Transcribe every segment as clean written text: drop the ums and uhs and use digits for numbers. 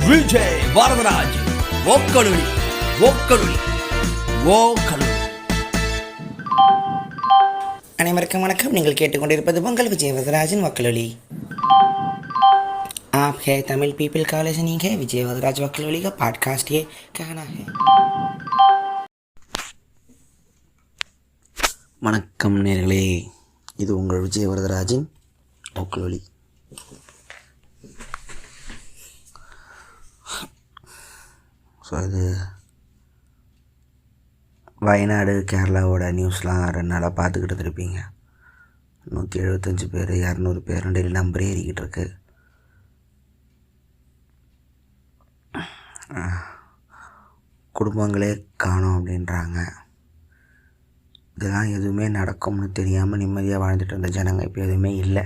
விஜய் வரதராஜ் ஓக்கலுளி ஓக்கலுளி ஓக்கலுளி. அனைவருக்கும் வணக்கம். நீங்கள் கேட்டுக்கொண்டிருப்பது உங்கள் விஜய் வரதராஜின் वक्लुली. आप है तमिल पीपल का लिसनिंग है विजय वरदराज वक्लुली का पॉडकास्ट ये कहना है. வணக்கம் நேர்களே, இது உங்கள் விஜய் வரதராஜின் வக்லுली. ஸோ இது வயநாடு கேரளாவோட நியூஸ்லாம் 2 நாளாக பார்த்துக்கிட்டு இருப்பீங்க. 175 பேர் 200 பேர் டெய்லி நம்பர் ஏறிக்கிட்டு இருக்கு. குடும்பங்களே காணோம் அப்படின்றாங்க. இதெல்லாம் எதுவுமே நடக்கும்னு தெரியாமல் நிம்மதியாக வாழ்ந்துட்டு இருந்த ஜனங்க இப்போ எதுவுமே இல்லை.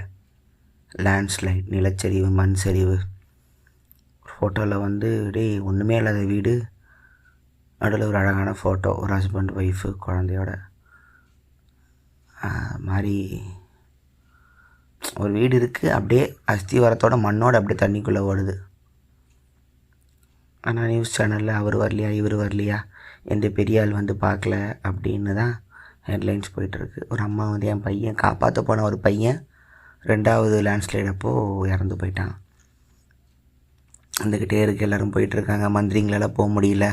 லேண்ட்ஸ்லைட், நிலச்சரிவு, மண் சரிவு. ஃபோட்டோவில் ஒன்றுமே இல்லாத வீடு, நடுவில் ஒரு அழகான ஃபோட்டோ, ஒரு ஹஸ்பண்ட் ஒய்ஃபு குழந்தையோட மாதிரி ஒரு வீடு இருக்குது. அப்படியே அஸ்திவாரத்தோட மண்ணோடு அப்படியே தண்ணிக்குள்ளே ஓடுது. ஆனால் நியூஸ் சேனலில் அவர் வரலையா இவர் வரலையா, எந்த பெரிய ஆள் வந்து பார்க்கல அப்படின்னு தான் ஹெட்லைன்ஸ் போயிட்டுருக்கு. ஒரு அம்மா என் பையன் காப்பாற்ற போன ஒரு பையன் 2வது லேண்ட்ஸ்லைட் அப்போது இறந்து போயிட்டான். வந்துக்கிட்டே இருக்குது. எல்லோரும் போயிட்டுருக்காங்க. மந்திரிங்களால் போக முடியல.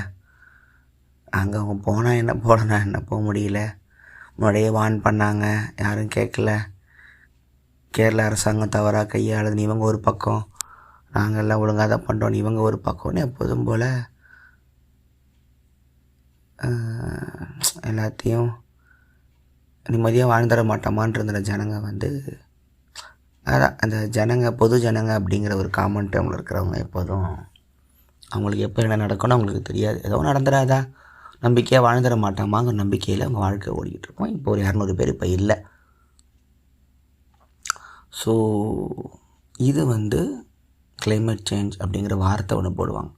அங்கே அவங்க போனால் என்ன, போடனா என்ன, போக முடியல. முன்னாடியே வார்ன் பண்ணாங்க, யாரும் கேட்கல. கேரள அரசாங்கம் தவறாக கையாளுதுன்னு இவங்க ஒரு பக்கம், நாங்கள் எல்லாம் ஒழுங்காக தான் பண்ணுறோன்னு இவங்க ஒரு பக்கம்னு எப்போதும் போல் எல்லாத்தையும் நிம்மதியாக வாழ்ந்துட மாட்டோமான் இருந்த ஜனங்க அதான் அந்த ஜனங்க, பொது ஜனங்க அப்படிங்கிற ஒரு காமன் டேர்மில் இருக்கிறவங்க எப்போதும் அவங்களுக்கு எப்போ என்ன நடக்கணும் அவங்களுக்கு தெரியாது. ஏதோ நடந்துடாதா, நம்பிக்கையாக வாழ்ந்துட மாட்டோமாங்கிற நம்பிக்கையில் அவங்க வாழ்க்கை ஓடிக்கிட்டு இருக்கோம். இப்போ ஒரு 200 பேர் இப்போ இல்லை. ஸோ இது கிளைமேட் சேஞ்ச் அப்படிங்கிற வார்த்தை ஒன்று போடுவாங்க.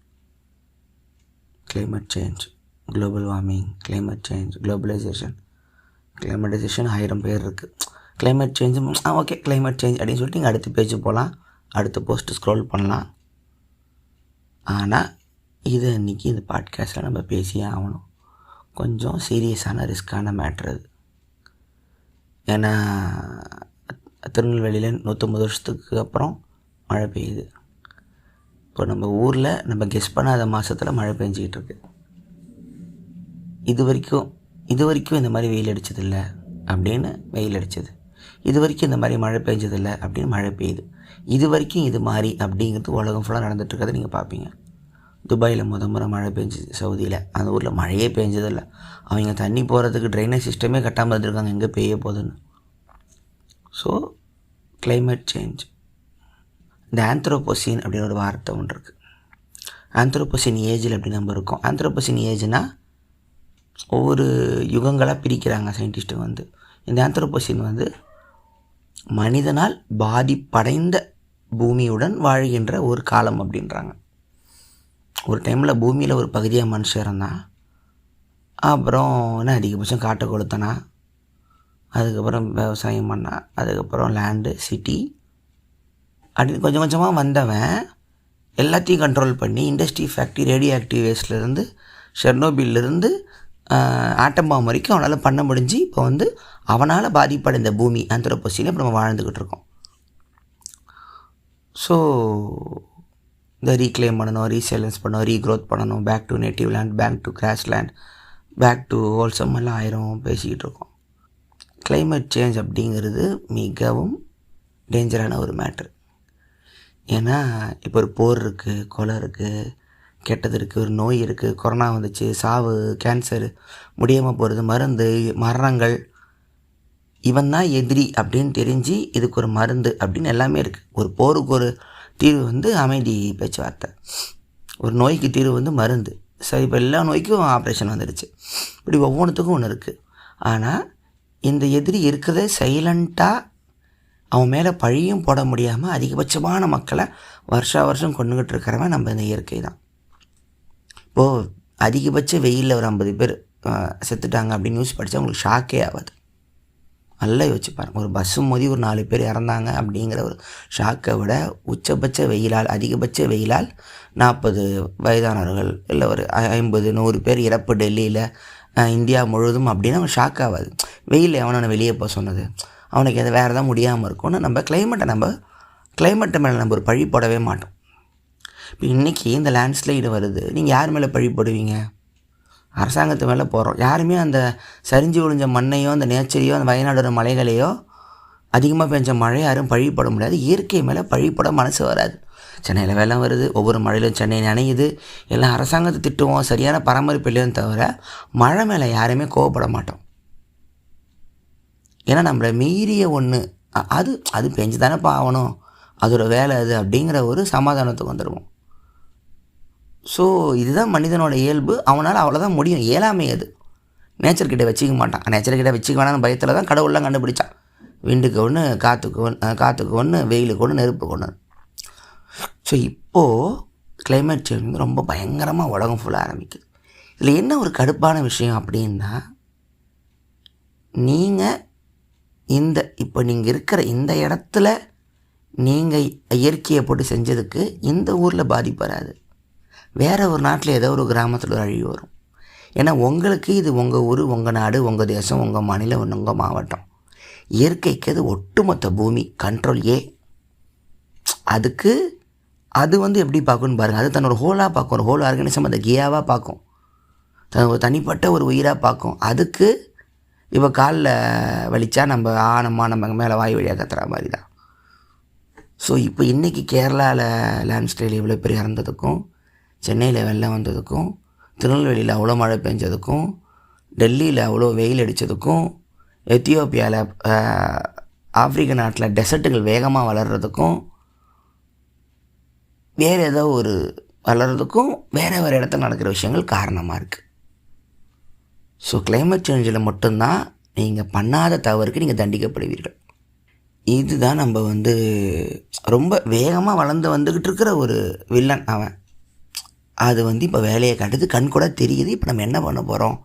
Climate change, global warming, climate change, globalisation. கிளைமேட்டைசேஷன் 1000 பேர் இருக்குது. Climate change okay climate change அப்படின்னு சொல்லிட்டு நீங்கள் அடுத்த பேஜ் போகலாம், அடுத்த போஸ்ட்டு ஸ்க்ரோல் பண்ணலாம். ஆனால் இது இன்றைக்கி இந்த பாட்காஸ்ட்டில் நம்ம பேசியே ஆகணும். கொஞ்சம் சீரியஸான ரிஸ்க்கான மேட்ரு அது. ஏன்னா திருநெல்வேலியில் 150 வருஷத்துக்கு அப்புறம் மழை பெய்யுது. இப்போ நம்ம ஊரில் நம்ம கெஸ் பண்ணாத மாதத்தில் மழை பெஞ்சிக்கிட்டு இருக்கு. இது வரைக்கும் இந்த மாதிரி வெயில் அடித்ததில்லை அப்படின்னு வெயில் அடித்தது. இது வரைக்கும் இந்த மாதிரி மழை பெஞ்சதில்லை அப்படின்னு மழை பெய்யுது. இது வரைக்கும் இது மாதிரி அப்படிங்கிறது உலகம் ஃபுல்லாக நடந்துகிட்ருக்கிறத நீங்கள் பார்ப்பீங்க. துபாயில் முறை மழை பெஞ்சுது, சவுதியில். அந்த ஊரில் மழையே பெஞ்சதில்லை. அவங்க தண்ணி போகிறதுக்கு ட்ரைனேஜ் சிஸ்டமே கட்டாமல் இருந்திருக்காங்க, எங்கே பெய்ய போகுதுன்னு. So climate change. இந்த ஆந்த்ரோபோசின் அப்படின்னு ஒரு வார்த்தை ஒன்று இருக்குது. ஆந்த்ரோபோசின் ஏஜில் அப்படி நம்ம இருக்கோம். ஆந்த்ரோபோசின் ஏஜ்னால் ஒவ்வொரு யுகங்களாக பிரிக்கிறாங்க சயின்டிஸ்ட்டு. இந்த ஆந்த்ரோபோசின் மனிதனால் பாதிப்படைந்த பூமியுடன் வாழ்கின்ற ஒரு காலம் அப்படின்றாங்க. ஒரு டைமில் பூமியில் ஒரு பகுதியாக மனுஷன் இருந்தான். அப்புறம் அதிகபட்சம் காட்டை கொளுத்தனா, அதுக்கப்புறம் விவசாயம் பண்ணா, அதுக்கப்புறம் லேண்டு, சிட்டி அப்படின்னு கொஞ்சம் கொஞ்சமாக வந்தவன் எல்லாத்தையும் கண்ட்ரோல் பண்ணி இண்டஸ்ட்ரி, ஃபேக்ட்ரி, ரேடியோ ஆக்டிவ் வேஸ்ட்லேருந்து, ஷெர்னோபில்லேருந்து ஆட்டம் பாம் வரைக்கும் அவனால் பண்ண முடிஞ்சு இப்போ அவனால் பாதிப்படைந்த பூமி ஆந்த்ரோபோசின் இப்போ நம்ம வாழ்ந்துக்கிட்டு இருக்கோம். ஸோ இந்த ரீக்ளைம் பண்ணணும், ரீசைலன்ஸ் பண்ணணும், ரீக்ரோத் பண்ணணும், back to native land, back to grassland, back to wholesome எல்லாம் 1000 பேசிக்கிட்டு இருக்கோம். கிளைமேட் சேஞ்ச் அப்படிங்கிறது மிகவும் டேஞ்சரான ஒரு மேட்ரு. ஏன்னா இப்போ ஒரு போர் இருக்குது, கொலை இருக்குது, கெட்டது இருக்குது, ஒரு நோய் இருக்குது, கொரோனா வந்துச்சு, சாவு, கேன்சரு, முடியாமல் போகிறது, மருந்து, மரணங்கள். இவன் தான் எதிரி அப்படின்னு தெரிஞ்சு இதுக்கு ஒரு மருந்து அப்படின்னு எல்லாமே இருக்குது. ஒரு போருக்கு ஒரு தீர்வு அமைதி பேச்சுவார்த்தை. ஒரு நோய்க்கு தீர்வு மருந்து. சரி, இப்போ எல்லா நோய்க்கும் ஆப்ரேஷன் வந்துடுச்சு. இப்படி ஒவ்வொன்றுத்துக்கும் ஒன்று இருக்குது. ஆனால் இந்த எதிரி இருக்கிறதே சைலண்ட்டாக அவன் மேலே பழியும் போட முடியாமல் அதிகபட்சமான மக்களை வருஷம் கொண்டுகிட்டு இருக்கிறவன் நம்ம இந்த இயற்கை தான். இப்போது அதிகபட்ச வெயிலில் ஒரு 50 பேர் செத்துட்டாங்க அப்படின்னு நியூஸ் படித்தா உங்களுக்கு ஷாக்கே ஆகாது. நல்லா யோசிச்சு பாருங்க. ஒரு பஸ்ஸு மோதி ஒரு 4 பேர் இறந்தாங்க அப்படிங்கிற ஒரு ஷாக்கை விட உச்சபட்ச வெயிலால், அதிகபட்ச வெயிலால் 40 வயதானவர்கள் இல்லை ஒரு 50-100 பேர் இறப்பு டெல்லியில், இந்தியா முழுவதும் அப்படின்னா அவன் ஷாக் ஆகாது. வெயில் எவனை வெளியே போக சொன்னது, அவனுக்கு எது வேறு எதாவது முடியாமல் இருக்கும்னு நம்ம கிளைமேட்டை மேலே நம்ம ஒரு பழி போடவே மாட்டோம். இப்போ இன்றைக்கி இந்த லேண்ட்ஸ்லைடு வருது, நீங்கள் யார் மேலே பழி போடுவீங்க? அரசாங்கத்து மேலே போகிறோம். யாருமே அந்த சரிஞ்சு விழுஞ்ச மண்ணையோ, அந்த நேச்சரையோ, அந்த வயநாடோட மலைகளையோ, அதிகமாக பெஞ்ச மழை யாரும் பழிப்பட முடியாது. இயற்கை மேலே பழிப்பட மனசு வராது. சென்னையில் வெள்ளம் வருது, ஒவ்வொரு மழையிலும் சென்னை நனையுது, எல்லாம் அரசாங்கத்தை திட்டுவோம், சரியான பராமரிப்பு இல்லைன்னு தவிர மழை மேலே யாருமே கோவப்பட மாட்டோம். ஏன்னா நம்மளை மீறிய ஒன்று அது பெஞ்சு தானே ஆகணும், அதோட வேலை அது அப்படிங்கிற ஒரு சமாதானத்துக்கு வந்துடுவோம். ஸோ இதுதான் மனிதனோட இயல்பு. அவனால் அவ்வளோதான் முடியும். இயலாமை அது. நேச்சர்கிட்ட வச்சுக்க மாட்டான். நேச்சர்கிட்ட வச்சுக்க வேணான்னு பயத்தில் தான் கடவுள்லாம் கண்டுபிடிச்சான். விண்டுக்கு ஒன்று, காற்றுக்கு ஒன்று, வெயிலுக்கு ஒன்று, நெருப்புக்கு ஒன்று. ஸோ இப்போது கிளைமேட் சேஞ்ச் வந்து ரொம்ப பயங்கரமாக உலகம் ஃபுல்லாக ஆரம்பிக்குது. இதில் என்ன ஒரு கடுப்பான விஷயம் அப்படின்னா, நீங்கள் இப்போ நீங்கள் இருக்கிற இந்த இடத்துல நீங்கள் இயற்கையை போட்டு செஞ்சதுக்கு இந்த ஊரில் பாதிப்பு வராது. வேறு ஒரு நாட்டில் ஏதோ ஒரு கிராமத்தில் ஒரு அழிவு வரும். ஏன்னா உங்களுக்கு இது உங்கள் ஊர், உங்கள் நாடு, உங்கள் தேசம், உங்கள் மாநிலம், உங்கள் மாவட்டம். இயற்கைக்கு அது ஒட்டுமொத்த பூமி, கண்ட்ரோல் அதுக்கு அது வந்து எப்படி பார்க்குன்னு பாருங்கள். அது தன்னோட ஹோலாக பார்க்கும், ஒரு ஹோல் ஆர்கானிசம் அதை கியாவாக பார்க்கும், ஒரு தனிப்பட்ட ஒரு உயிராக பார்க்கும். அதுக்கு இப்போ காலில் வலிச்சா நம்ம மேலே வாய் வழியாக கத்துற மாதிரி தான். ஸோ இப்போ இன்றைக்கி கேரளாவில் லேண்ட்ஸ்லைடு இவ்வளோ பெரிய இறந்ததுக்கும், சென்னையில் வெள்ளம் வந்ததுக்கும், திருநெல்வேலியில் அவ்வளோ மழை பெஞ்சதுக்கும், டெல்லியில் அவ்வளோ வெயில் அடித்ததுக்கும், எத்தியோப்பியாவில் ஆப்பிரிக்க நாட்டில் டெசர்ட்டுகள் வேகமாக வளர்கிறதுக்கும், வேறு ஏதோ ஒரு வளர்கிறதுக்கும் வேறு இடத்துல நடக்கிற விஷயங்கள் காரணமாக இருக்குது. ஸோ கிளைமேட் சேஞ்சில் மட்டும்தான் நீங்கள் பண்ணாத தவறுக்கு நீங்கள் தண்டிக்கப்படுவீர்கள். இதுதான் நம்ம வந்து ரொம்ப வேகமாக வளர்ந்து வந்துக்கிட்டு இருக்கிற ஒரு வில்லன் அவன். அது வந்து இப்போ வேலையை காட்டுது, கண் கூட தெரியுது. இப்போ நம்ம என்ன பண்ண போகிறோம்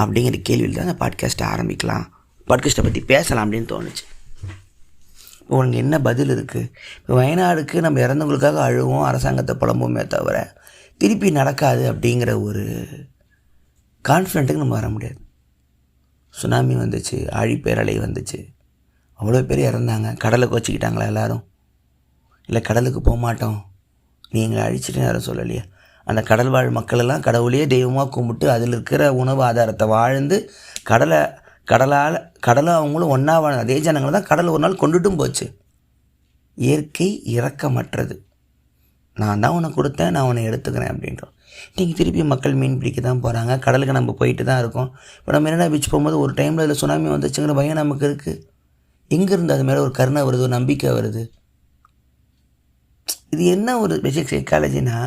அப்படிங்கிற கேள்வியில் தான் அந்த பாட்காஸ்ட்டை ஆரம்பிக்கலாம், பாட்காஸ்ட்டை பற்றி பேசலாம் அப்படின்னு தோணுச்சு. இப்போ உனக்கு என்ன பதில் இருக்குது? இப்போ வயநாடுக்கு நம்ம இறந்தவங்களுக்காக அழுவோம், அரசாங்கத்தை புலம்புமே தவிர திருப்பி நடக்காது அப்படிங்கிற ஒரு கான்ஃபிடென்ட்டுக்கு நம்ம வர முடியாது. சுனாமி வந்துச்சு, ஆழிப்பேரலை வந்துச்சு, அவ்வளோ பேர் இறந்தாங்க. கடலை கோச்சிக்கிட்டாங்களா எல்லோரும்? இல்லை கடலுக்கு போக மாட்டோம் நீங்கள் அழிச்சிட்டு யாரும் சொல்லலையே. அந்த கடல் வாழ் மக்களெல்லாம் கடவுளையே தெய்வமாக கும்பிட்டு அதில் இருக்கிற உணவு ஆதாரத்தை வாழ்ந்து கடலை அவங்களும் ஒன்றா வாழ அதே ஜனங்களை தான் கடல் ஒரு நாள் கொண்டுட்டும் போச்சு. இயற்கை இரக்கமற்றது. நான் தான் உனக்கு கொடுத்தேன், நான் உன்னை எடுத்துக்கிறேன் அப்படின்றோம். இன்றைக்கி திருப்பி மக்கள் மீன் பிடிக்க தான் போகிறாங்க, கடலுக்கு நம்ம போயிட்டு தான் இருக்கோம். இப்போ நம்ம மெரினா பீச் போகும்போது ஒரு டைமில் அதில் சுனாமி வந்துச்சுங்கிற பயம் நமக்கு இருக்குது. எங்கேருந்து அது மேலே ஒரு கருணை வருது, ஒரு நம்பிக்கை வருது? இது என்ன ஒரு பேசிக் சைக்காலஜினா,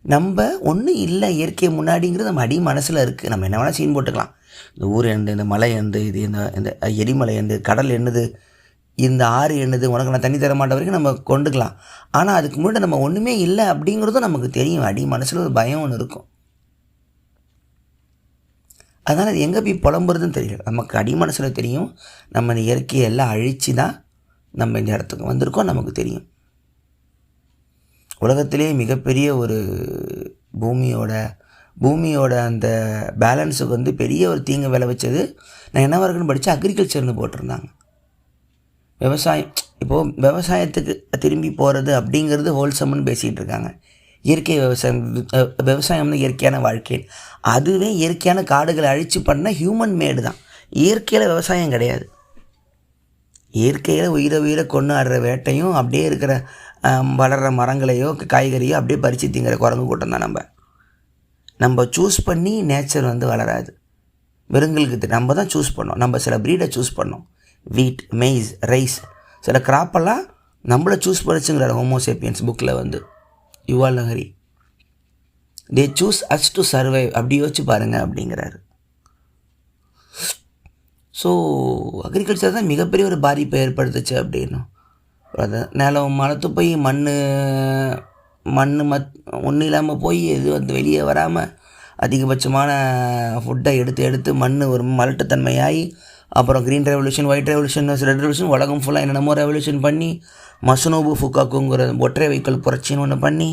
நம்ம ஒன்றும் இல்லை இயற்கை முன்னாடிங்கிறது நம்ம அடி மனசில் இருக்குது. நம்ம என்ன வேணால் சீன் போட்டுக்கலாம். இந்த ஊர் என்னது, இந்த மலை என்னது, இது இந்த எரிமலை என்னது, கடல் என்னது, இந்த ஆறு என்னது, உனக்கு நான் தண்ணி தர மாட்ட வரைக்கும் நம்ம கொண்டுக்கலாம். ஆனால் அதுக்கு முன்னாடி நம்ம ஒன்றுமே இல்லை அப்படிங்கிறதும் நமக்கு தெரியும். அடி மனசில் ஒரு பயம் ஒன்று இருக்கும். அதனால் அது எங்கே போய் புலம்புறதுன்னு தெரியல. நமக்கு அடி மனசில் தெரியும், நம்ம இந்த இயற்கையை எல்லாம் அழித்து தான் நம்ம இந்த இடத்துக்கு வந்திருக்கோம், நமக்கு தெரியும். உலகத்திலே மிகப்பெரிய ஒரு பூமியோட அந்த பேலன்ஸுக்கு வந்து பெரிய ஒரு தீங்கு விளைவிச்சது. நான் என்ன இருக்குன்னு படித்தா அக்ரிகல்ச்சர்னு போட்டிருந்தாங்க. விவசாயம். இப்போது விவசாயத்துக்கு திரும்பி போகிறது அப்படிங்கிறது ஹோல்சம்னு பேசிகிட்டு இருக்காங்க. இயற்கை விவசாயம் வந்து இயற்கையான வாழ்க்கை. அதுவே இயற்கையான காடுகளை அழித்து பண்ண ஹியூமன் மேடு தான். இயற்கையில் விவசாயம் கிடையாது. இயற்கையில் உயிரை கொண்டு ஆடுற வேட்டையும் அப்படியே இருக்கிற வளர்கிற மரங்களையோ காய்கறியோ அப்படியே பறித்து திங்கிற குரங்கு கூட்டம் தான் நம்ம சூஸ் பண்ணி நேச்சர் வந்து வளராது. விருங்களுக்கு நம்ம தான் சூஸ் பண்ணோம். நம்ம சில ப்ரீடை சூஸ் பண்ணோம். வீட், மெய்ஸ், ரைஸ், சில கிராப்பெல்லாம் நம்மளை சூஸ் பண்ணிச்சுங்கிறார் ஹோமோசேப்பியன்ஸ் புக்கில் வந்து யுவால் Nagari. They choose us to survive. அப்படி யோசிச்சு பாருங்கள் அப்படிங்கிறாரு. ஸோ அக்ரிகல்ச்சர் தான் மிகப்பெரிய ஒரு பாதிப்பை ஏற்படுத்துச்சு அப்படின்னும். நிலம் மலத்து போய் மண் ஒன்றும் இல்லாமல் போய் இது வந்து வெளியே வராமல் அதிகபட்சமான ஃபுட்டை எடுத்து மண் ஒரு மலட்டுத்தன்மையாகி அப்புறம் green revolution, white revolution, red revolution, உலகம் ஃபுல்லாக என்னென்னமோ ரெவல்யூஷன் பண்ணி மசுனோபு ஃபுகாக்குங்கிற ஒற்றை வைக்கோல் புரட்சின்னு ஒன்று பண்ணி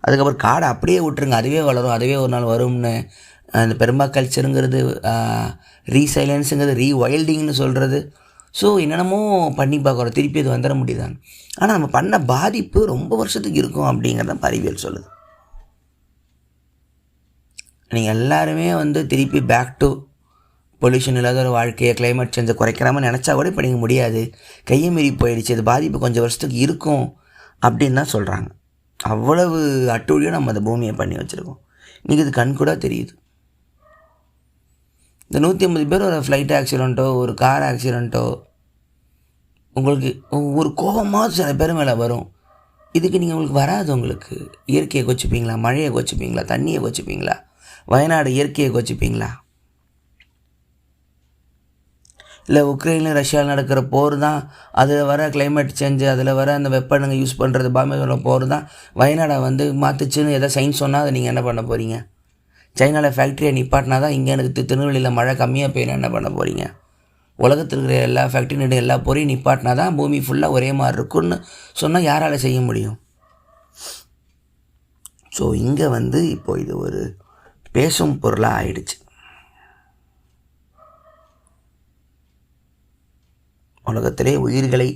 அதுக்கப்புறம் காடை அப்படியே விட்டுருங்க, அதுவே வளரும், அதுவே ஒரு நாள் வரும்னு அந்த பெர்மாகல்ச்சருங்கிறது, ரீசைலன்ஸுங்கிறது, ரீவைல்டிங்னு சொல்கிறது. ஸோ என்னென்னமோ பண்ணி பார்க்குறோம், திருப்பி அது வந்துட முடியுதான். ஆனால் நம்ம பண்ண பாதிப்பு ரொம்ப வருஷத்துக்கு இருக்கும் அப்படிங்கிறத அறிவியல் சொல்லுது. நீங்கள் எல்லாருமே திருப்பி பேக் டு பொல்யூஷன் இல்லாத ஒரு வாழ்க்கையை, கிளைமேட் சேஞ்சை குறைக்கிறாமல் நினச்சா கூட இப்போ நீங்கள் முடியாது, கையை மீறி போயிடுச்சு, அது பாதிப்பு கொஞ்சம் வருஷத்துக்கு இருக்கும் அப்படின்னு தான் சொல்கிறாங்க. அவ்வளவு அட்டூழியம் நம்ம அந்த பூமியை பண்ணி வச்சுருக்கோம். இன்றைக்கி இது கண் கூட தெரியுது. இந்த 150 பேர் ஒரு ஃப்ளைட் ஆக்சிடெண்ட்டோ ஒரு கார் ஆக்சிடெண்ட்டோ உங்களுக்கு ஒரு கோபமாக சில பேர் மேலே வரும். இதுக்கு நீங்கள் உங்களுக்கு வராது. உங்களுக்கு இயற்கையை கொச்சிப்பீங்களா, மழையை கொச்சிப்பீங்களா, தண்ணியை கொச்சிப்பீங்களா, வயநாடு இயற்கையை கொச்சிப்பீங்களா? இல்லை உக்ரைனில் ரஷ்யாவில் நடக்கிற போர் தான், அதில் வர கிளைமேட் சேஞ்சு, அதில் வர அந்த வெப்பனுங்க யூஸ் பண்ணுறது பாம்பே போர் தான் வயநாடை மாற்றுச்சுன்னு எதாவது சயின்ஸ் சொன்னால் அதை நீங்கள் என்ன பண்ண போகிறீங்க? சைனாவில் ஃபேக்ட்ரியை நிப்பாட்டினா தான் இங்கே எனக்கு திருநெல்வேலியில் மழை கம்மியாக பெய்யணும், என்ன பண்ண போகிறீங்க? உலகத்தில் இருக்கிற எல்லா ஃபேக்ட்ரினுடைய எல்லா பொருளையும் நிப்பாட்டினா தான் பூமி ஃபுல்லாக ஒரே மாதிரி இருக்குன்னு சொன்னால் யாரால் செய்ய முடியும்? ஸோ இங்கே இப்போது இது ஒரு பேசும் பொருளாக ஆயிடுச்சு. உலகத்திலே உயிர்களை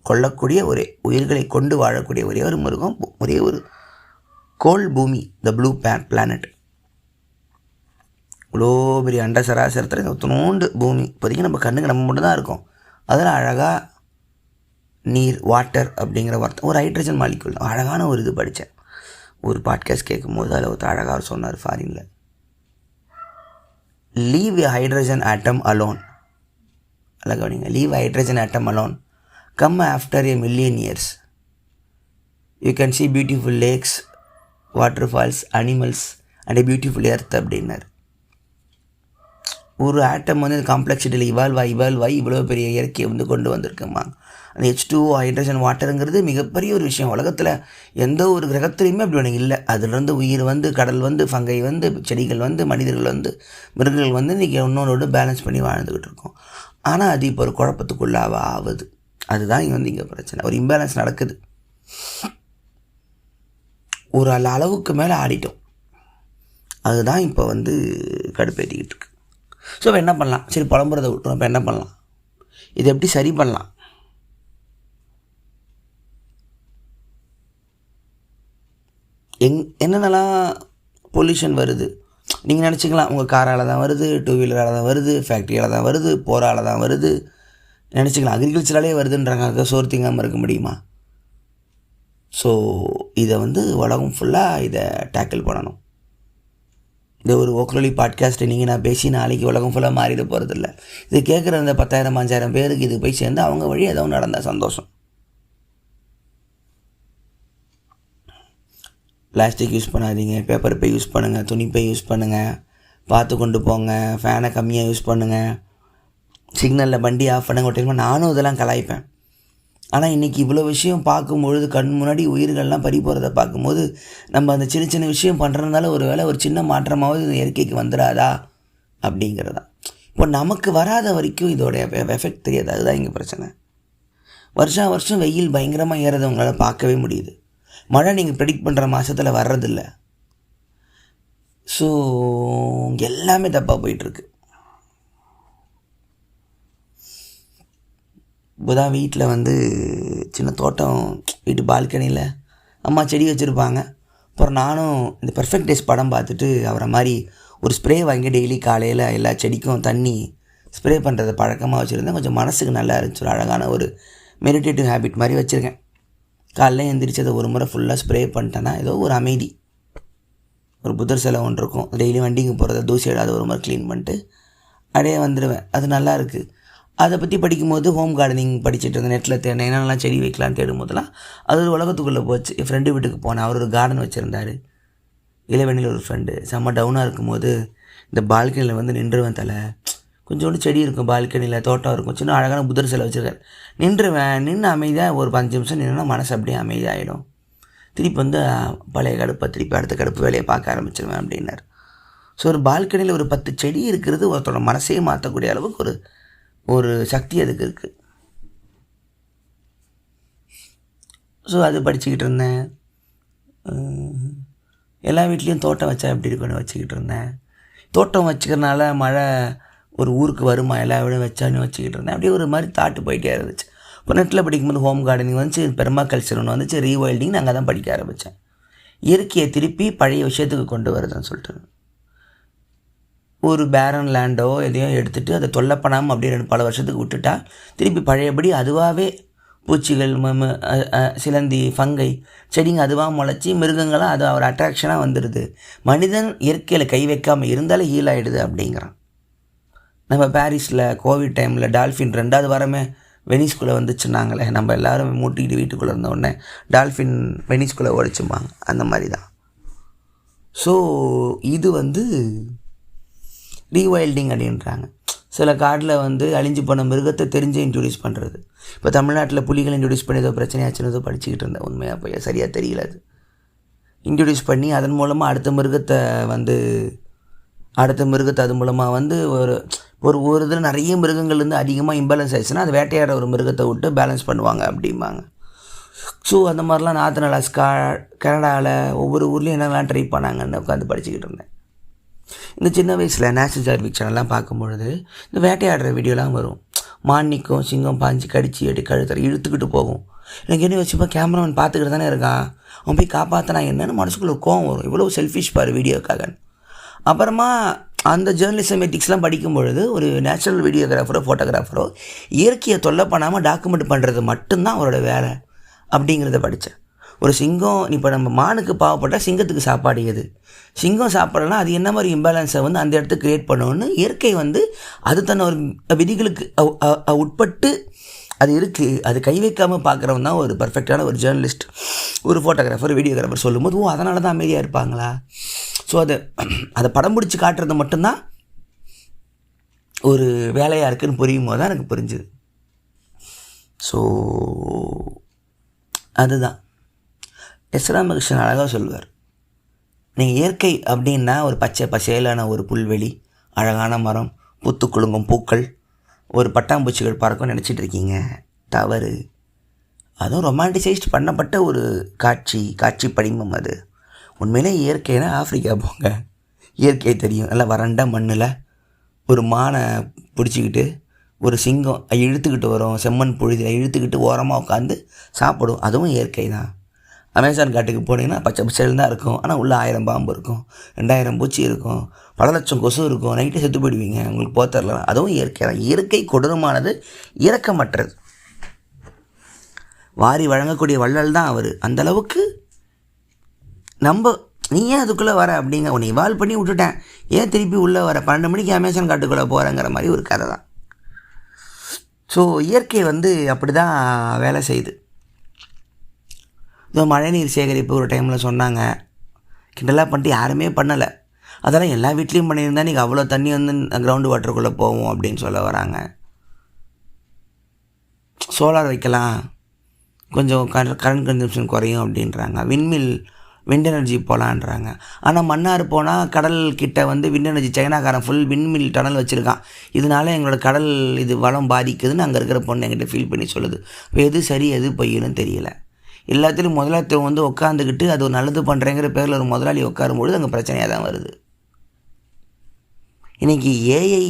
கொல்லக்கூடிய உயிர்களை கொண்டு வாழக்கூடிய ஒரே ஒரு மிருகம், ஒரே ஒரு கோள் பூமி, த ப்ளூ பிளானட். இவ்வளோ பெரிய அண்ட சராசரத்தில் ஒத்தனோண்டு பூமி இப்போதைக்கு நம்ம கண்ணுக்கு நம்ம மட்டும் தான் இருக்கோம். அதில் அழகாக நீர், வாட்டர் அப்படிங்கிற வார்த்தை, ஒரு ஹைட்ரஜன் மாலிக்யூல். அழகான ஒரு இது படித்தேன், ஒரு பாட்காஸ்ட் கேட்கும்போது அதில் ஒருத்தர் அழகாக சொன்னார் ஃபாரினில், leave a hydrogen atom alone. அழகாக நீங்கள் leave hydrogen atom alone, come after a million years, you can see beautiful lakes, waterfalls, animals and a beautiful earth அப்படின்னார். ஒரு ஆட்டம் காம்ப்ளெக்சிட்டியில் இவால்வ் ஆகி இவ்வளோ பெரிய இயற்கையை கொண்டு வந்திருக்குமா. அந்த H2O ஹைட்ரஜன் வாட்டருங்கிறது மிகப்பெரிய ஒரு விஷயம். உலகத்தில் எந்த ஒரு கிரகத்துலையுமே அப்படி ஒன்று இல்லை. அதுலேருந்து உயிர் கடல் ஃபங்கை செடிகள் மனிதர்கள் மிருகங்கள் இன்றைக்கி ஒன்றோடு பேலன்ஸ் பண்ணி வாழ்ந்துக்கிட்டு இருக்கோம். ஆனால் அது இப்போ ஒரு குழப்பத்துக்குள்ளாக ஆகுது. அதுதான் இங்கே பிரச்சனை. ஒரு இம்பேலன்ஸ் நடக்குது. ஒரு அளவுக்கு மேலே ஆடிட்டோம். அதுதான் இப்போ கடுப்பேற்றிக்கிட்டு இருக்கு. ஸோ இப்போ என்ன பண்ணலாம்? சரி, புலம்புறதை விட்டுரும். இப்போ என்ன பண்ணலாம்? இதை எப்படி சரி பண்ணலாம்? என்னென்னலாம் பொல்யூஷன் வருது நீங்கள் நினச்சிக்கலாம். உங்கள் காரால் தான் வருது, டூ வீலரால் தான் வருது, ஃபேக்ட்ரியால் தான் வருது, போரால் தான் வருது நினச்சிக்கலாம். அக்ரிகல்ச்சராலே வருதுன்றாங்க. அதுக்கு சோறு திங்காமல் இருக்க முடியுமா? ஸோ இதை உலகம் ஃபுல்லாக இதை டேக்கிள் பண்ணணும். இந்த ஒரு ஓக்லொலி பாட்காஸ்ட்டை நீங்கள் நான் பேசி நாளைக்கு உலகம் ஃபுல்லாக மாறிட போகிறதில்ல. இது கேட்குற அந்த 10,000 5,000 பேருக்கு இது போய் சேர்ந்து அவங்க வழி ஏதோ நடந்தால் சந்தோஷம். பிளாஸ்டிக் யூஸ் பண்ணாதீங்க, பேப்பர் பை யூஸ் பண்ணுங்கள், துணிப்பை யூஸ் பண்ணுங்கள், பார்த்து கொண்டு போங்க, ஃபேனை கம்மியாக யூஸ் பண்ணுங்கள், சிக்னலில் வண்டி ஆஃப் பண்ணுங்க. ஒரு டைம் நானும் இதெல்லாம் கலாய்ப்பேன். ஆனால் இன்றைக்கி இவ்வளோ விஷயம் பார்க்கும்பொழுது, கண் முன்னாடி உயிர்கள்லாம் பறி போகிறத பார்க்கும்போது, நம்ம அந்த சின்ன சின்ன விஷயம் பண்ணுறதுனால ஒரு வேளை ஒரு சின்ன மாற்றமாவது இந்த இயற்கைக்கு வந்துடாதா அப்படிங்கிறதா. இப்போ நமக்கு வராத வரைக்கும் இதோடைய எஃபெக்ட் தெரியாது. அதுதான் இங்கே பிரச்சனை. வருஷம் வெயில் பயங்கரமாக ஏறதை உங்களால் பார்க்கவே முடியுது. மழை நீங்கள் ப்ரெடிக்ட் பண்ணுற மாதத்தில் வர்றதில்ல. ஸோ எல்லாமே தப்பாக போயிட்டுருக்கு. இப்போ தான் வீட்டில் சின்ன தோட்டம், வீட்டு பால்கனியில் அம்மா செடி வச்சுருப்பாங்க. அப்புறம் நானும் இந்த பெர்ஃபெக்ட் டேஸ் படம் பார்த்துட்டு அவரை மாதிரி ஒரு ஸ்ப்ரே வாங்கி டெய்லி காலையில் எல்லா செடிக்கும் தண்ணி ஸ்ப்ரே பண்ணுறதை பழக்கமாக வச்சுருந்தேன். கொஞ்சம் மனசுக்கு நல்லா இருந்துச்சு. ஒரு அழகான ஒரு மெடிடேட்டிவ் ஹேபிட் மாதிரி வச்சுருக்கேன். காலையில் எழுந்திரிச்சு அதை ஒரு முறை ஃபுல்லாக ஸ்ப்ரே பண்ணிட்டேன்னா ஏதோ ஒரு அமைதி. ஒரு புத்தர் சிலை ஒன்று இருக்கும், டெய்லி வண்டிங்க போகிறத தூசி இடாத ஒரு முறை க்ளீன் பண்ணிட்டு அப்படியே வந்துடுவேன். அது நல்லா இருக்குது. அதை பற்றி படிக்கும்போது ஹோம் கார்டனிங் படிச்சுட்டு இருந்தேன். நெட்டில் என்னென்னலாம் செடி வைக்கலான்னு தேடும்போதெல்லாம் அது ஒரு உலகத்துக்குள்ளே போச்சு. என் ஃப்ரெண்டு வீட்டுக்கு போனேன். அவர் ஒரு கார்டன் வச்சுருந்தார். இளவெண்ணில் ஒரு ஃப்ரெண்டு செம்ம டவுனாக இருக்கும்போது இந்த பால்கனியில் நின்றுவேன். தலை கொஞ்சோண்டு செடி இருக்கும், பால்கனியில் தோட்டம் இருக்கும், சின்ன அழகான புத்தர் சிலை வச்சுருக்காரு. நின்று அமைதியாக ஒரு 5 நிமிஷம் நின்றுனா மனசு அப்படியே அமைதியாகிடும். திருப்பி பழைய கடுப்பை திருப்பி அடுத்த கடுப்பு வேலையை பார்க்க ஆரம்பிச்சிருவேன் அப்படின்னார். ஸோ ஒரு பால்கனியில் ஒரு 10 செடி இருக்கிறது ஒருத்தரோட மனசையே மாற்றக்கூடிய அளவுக்கு ஒரு ஒரு சக்தி அதுக்கு இருக்குது. ஸோ அது படிச்சுக்கிட்டு இருந்தேன். எல்லா வீட்லேயும் தோட்டம் வச்சா எப்படி இருக்குன்னு வச்சுக்கிட்டு இருந்தேன். தோட்டம் வச்சுக்கிறனால மழை ஒரு ஊருக்கு வருமா, எல்லா வீடும் வச்சான்னு வச்சுக்கிட்டு இருந்தேன். அப்படியே ஒரு மாதிரி தாட்டு போயிட்டே இருந்துச்சு. இப்போ நெட்டில் படிக்கும்போது ஹோம் கார்டனிங் வந்துச்சு, பெர்மாகல்ச்சர் ஒன்று வந்துச்சு, ரீவைல்டிங். நாங்கள் தான் படிக்க ஆரம்பித்தேன். இயற்கையை திருப்பி பழைய விஷயத்துக்கு கொண்டு வருதுன்னு சொல்லிட்டு ஒரு பேரன் லேண்டோ எதையோ எடுத்துகிட்டு அதை தொல்லை பண்ணாமல் அப்படியே பல வருஷத்துக்கு விட்டுட்டா திருப்பி பழையபடி அதுவாகவே பூச்சிகள், சிலந்தி, ஃபங்கை, செடிங்க அதுவாக முளைச்சி மிருகங்களாம் அது ஒரு அட்ராக்ஷனாக வந்துடுது. மனிதன் இயற்கையில் கை வைக்காமல் இருந்தாலே ஹீல் ஆகிடுது அப்படிங்கிறான். நம்ம பாரிஸில் கோவிட் டைமில் டால்ஃபின் 2வது வாரமே வெனிஸ்குள்ளே வந்துச்சுன்னாங்களே, நம்ம எல்லோரும் மூட்டிக்கிட்டு வீட்டுக்குள்ளே இருந்த உடனே டால்ஃபின் வெனிஸ்குள்ளே ஓடிச்சும்பாங்க. அந்த மாதிரி தான். ஸோ இது ரீவைல்டிங் அப்படின்றாங்க. சில காட்டில் அழிஞ்சு போன மிருகத்தை தெரிஞ்சு இன்ட்ரடியூஸ் பண்ணுறது. இப்போ தமிழ்நாட்டில் புலிகள் இன்ட்ரடியூஸ் பண்ணி ஏதோ பிரச்சனையாச்சுன்னு ஏதோ படிச்சுக்கிட்டு இருந்தேன். உண்மையாக போய் சரியாக தெரியல. அது இன்ட்ரடியூஸ் பண்ணி அதன் மூலமாக அடுத்த மிருகத்தை அது மூலமாக ஒரு இதில் நிறைய மிருகங்கள் அதிகமாக இம்பேலன்ஸ் ஆயிடுச்சுன்னா அது வேட்டையாட ஒரு மிருகத்தை விட்டு பேலன்ஸ் பண்ணுவாங்க அப்படிம்பாங்க. ஸோ அந்த மாதிரிலாம் நார்த்தன் அலாஸ்கா, கனடாவில் ஒவ்வொரு ஊர்லேயும் என்னெல்லாம் ட்ரை பண்ணாங்கன்னு உட்காந்து படிச்சுக்கிட்டு இருந்தேன். இந்த சின்ன வயசில் நேஷனல் ஜியோகிராஃபிக் சேனல்லாம் பார்க்கும்பொழுது இந்த வேட்டையாடுற வீடியோலாம் வரும். மானிக்கும் சிங்கம் பாஞ்சு கடிச்சு எட்டி கழுத்தரை இழுத்துக்கிட்டு போகும். எனக்கு என்ன வச்சுப்பா, கேமராமேன் பார்த்துக்கிட்டு தானே இருக்கான், அவன் போய் காப்பாற்றினா என்னென்னு மனசுக்குள்ளே கோவம் வரும். இவ்வளோ செல்ஃபிஷ் பாரு வீடியோக்காக. அப்புறமா அந்த ஜேர்னலிசம் எத்திக்ஸ்லாம் படிக்கும்பொழுது ஒரு நேச்சுரல் வீடியோகிராஃபரோ ஃபோட்டோகிராஃபரோ இயற்கையை தொல்லை பண்ணாமல் டாக்குமெண்ட் பண்ணுறது மட்டும்தான் அவரோட வேலை அப்படிங்கிறத படித்தேன். ஒரு சிங்கம், இப்போ நம்ம மானுக்கு பாவப்பட்டால் சிங்கத்துக்கு சாப்பாடு எது, சிங்கம் சாப்பிட்றலாம் அது என்ன மாதிரி இம்பேலன்ஸை அந்த இடத்துக்கு க்ரியேட் பண்ணணும்னு இயற்கை அது தன்னை ஒரு விதிகளுக்கு உட்பட்டு அது இருக்குது. அது கை வைக்காமல் பார்க்குறவன் தான் ஒரு பர்ஃபெக்டான ஒரு ஜேர்னலிஸ்ட், ஒரு ஃபோட்டோகிராஃபர், வீடியோகிராஃபர் சொல்லும்போது அதனால தான் அமைதியாக இருப்பாங்களா. ஸோ அதை படம் பிடிச்சி காட்டுறது மட்டும்தான் ஒரு வேலையாக இருக்குதுன்னு புரியும் போது தான் எனக்கு புரிஞ்சுது. ஸோ அதுதான் எஸ். ராமகிருஷ்ணன் அழகாக சொல்லுவார். நீங்கள் இயற்கை அப்படின்னா ஒரு பச்சை பசேலான ஒரு புல்வெளி, அழகான மரம், பூத்து குலுங்கும் பூக்கள், ஒரு பட்டாம்பூச்சிகள் பறக்கும் நினச்சிட்டு இருக்கீங்க. தவறு. அதுவும் ரொமான்டிசைஸ்ட் பண்ணப்பட்ட ஒரு காட்சி படிமம். அது உண்மையிலே இயற்கைனா ஆஃப்ரிக்கா போங்க, இயற்கை தெரியும். நல்லா வறண்ட மண்ணில் ஒரு மானை பிடிச்சிக்கிட்டு ஒரு சிங்கம் இழுத்துக்கிட்டு வரும், செம்மண் புழுதியில் இழுத்துக்கிட்டு ஓரமாக உட்காந்து சாப்பிடும். அதுவும் இயற்கை தான். அமேசான் காட்டுக்கு போனீங்கன்னா பச்சை பச்சையில் தான் இருக்கும், ஆனால் உள்ளே 1000 பாம்பு இருக்கும், 2000 பூச்சி இருக்கும், பல லட்சம் கொசு இருக்கும். நைட்டு செத்து போயிடுவீங்க, உங்களுக்கு போத்தரலாம். அதுவும் இயற்கை தான். இயற்கை கொடூரமானது, இரக்கமற்றது. வாரி வழங்கக்கூடிய வள்ளல் தான் அவர். அந்தளவுக்கு நீ ஏன் அதுக்குள்ளே வர அப்படிங்க, உன்னை இவால்வ் பண்ணி விட்டுட்டேன், ஏன் திருப்பி உள்ளே வர, 12 மணிக்கு அமேசான் காட்டுக்குள்ளே போகிறேங்கிற மாதிரி ஒரு கதை தான். ஸோ இயற்கை அப்படி தான் வேலை செய்யுது. இதோ மழைநீர் சேகரிப்பு ஒரு டைமில் சொன்னாங்க, கிண்டலாக பண்ணிட்டு யாருமே பண்ணலை. அதெல்லாம் எல்லா வீட்லேயும் பண்ணியிருந்தா நீங்கள் அவ்வளோ தண்ணி கிரவுண்டு வாட்டருக்குள்ளே போவோம் அப்படின்னு சொல்ல வராங்க. சோலார் வைக்கலாம், கொஞ்சம் கரண்ட் கன்சம்ஷன் குறையும் அப்படின்றாங்க. விண்ட் எனர்ஜி போகலான்றாங்க. ஆனால் மன்னார் போனால் கடல் கிட்ட விண்ட் எனர்ஜி, சைனாக்காரன் ஃபுல் விண்மில் டனல் வச்சுருக்கான். இதனால எங்களோட கடல் வளம் பாதிக்குதுன்னு அங்கே இருக்கிற பொண்ணு என்கிட்ட ஃபீல் பண்ணி சொல்லுது. இப்போ எது சரி எது பொய்யுன்னு தெரியல. எல்லாத்துலேயும் முதலாளி உட்காந்துக்கிட்டு அது ஒரு நல்லது பண்ணுறேங்கிற பேரில் ஒரு முதலாளி உட்காரும்பொழுது அங்கே பிரச்சனையாக தான் வருது. இன்றைக்கி ஏஐ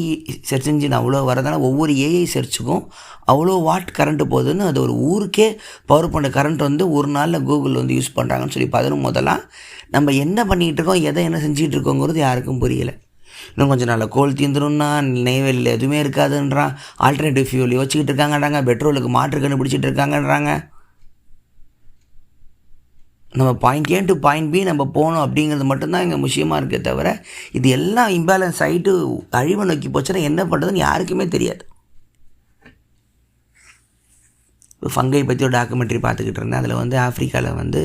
சர்ச் இன்ஜின் அவ்வளோ வரதான ஒவ்வொரு ஏஐ சர்ச்சுக்கும் அவ்வளோ வாட் கரண்ட்டு போகுதுன்னு அது ஒரு ஊருக்கே பவர் பண்ண கரண்ட் ஒரு நாளில் கூகுள் யூஸ் பண்ணுறாங்கன்னு சொல்லி முதலாம் நம்ம என்ன பண்ணிகிட்டு இருக்கோம், என்ன செஞ்சுட்டு இருக்கோங்கிறது யாருக்கும் புரியலை. இன்னும் கொஞ்சம் நாளில் கோல் தீந்துருன்னா நெய்வேலியில் எதுவுமே இருக்காதுன்றான். ஆல்டர்னேட்டிவ் ஃபியூல் யோசிச்சுக்கிட்டு இருக்காங்கன்றாங்க, பெட்ரோலுக்கு மாற்று கண்டுபிடிச்சிட்டு இருக்காங்கன்றாங்க. நம்ம point A to point B நம்ம போகணும் அப்படிங்கிறது மட்டும்தான் இங்கே முக்கியமாக இருக்கே தவிர இது எல்லாம் இம்பேலன்ஸ் ஆகிட்டு அழிவை நோக்கி போச்சுன்னா என்ன பண்ணுறதுன்னு யாருக்குமே தெரியாது. இப்போ ஃபங்கை பற்றி ஒரு டாக்குமெண்ட்ரி பார்த்துக்கிட்டு இருந்தேன். அதில் ஆஃப்ரிக்காவில்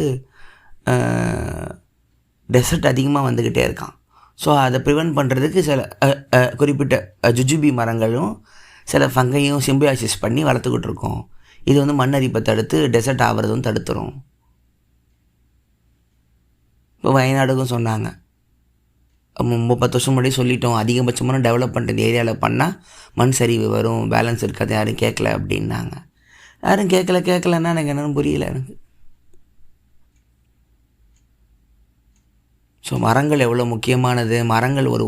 டெசர்ட் அதிகமாக வந்துக்கிட்டே இருக்கான். ஸோ அதை ப்ரிவெண்ட் பண்ணுறதுக்கு சில குறிப்பிட்ட ஜுஜுபி மரங்களும் சில ஃபங்கையும் சிம்பியாசிஸ் பண்ணி வளர்த்துக்கிட்டு இருக்கோம். இது மண்ணரிப்பை தடுத்து டெசர்ட் ஆகிறதும் தடுத்துரும். இப்போ வயநாடுக்கும் சொன்னாங்க, 30 வருஷம் முன்னாடியே சொல்லிட்டோம், அதிகபட்சமான டெவலப்மெண்ட் இந்த ஏரியாவில் பண்ணால் மண் சரிவு வரும், பேலன்ஸ் இருக்காது, யாரும் கேட்கல அப்படின்னாங்க. யாரும் கேட்கலன்னா எனக்கு என்னென்னு புரியல எனக்கு. ஸோ மரங்கள் எவ்வளோ முக்கியமானது. மரங்கள் ஒரு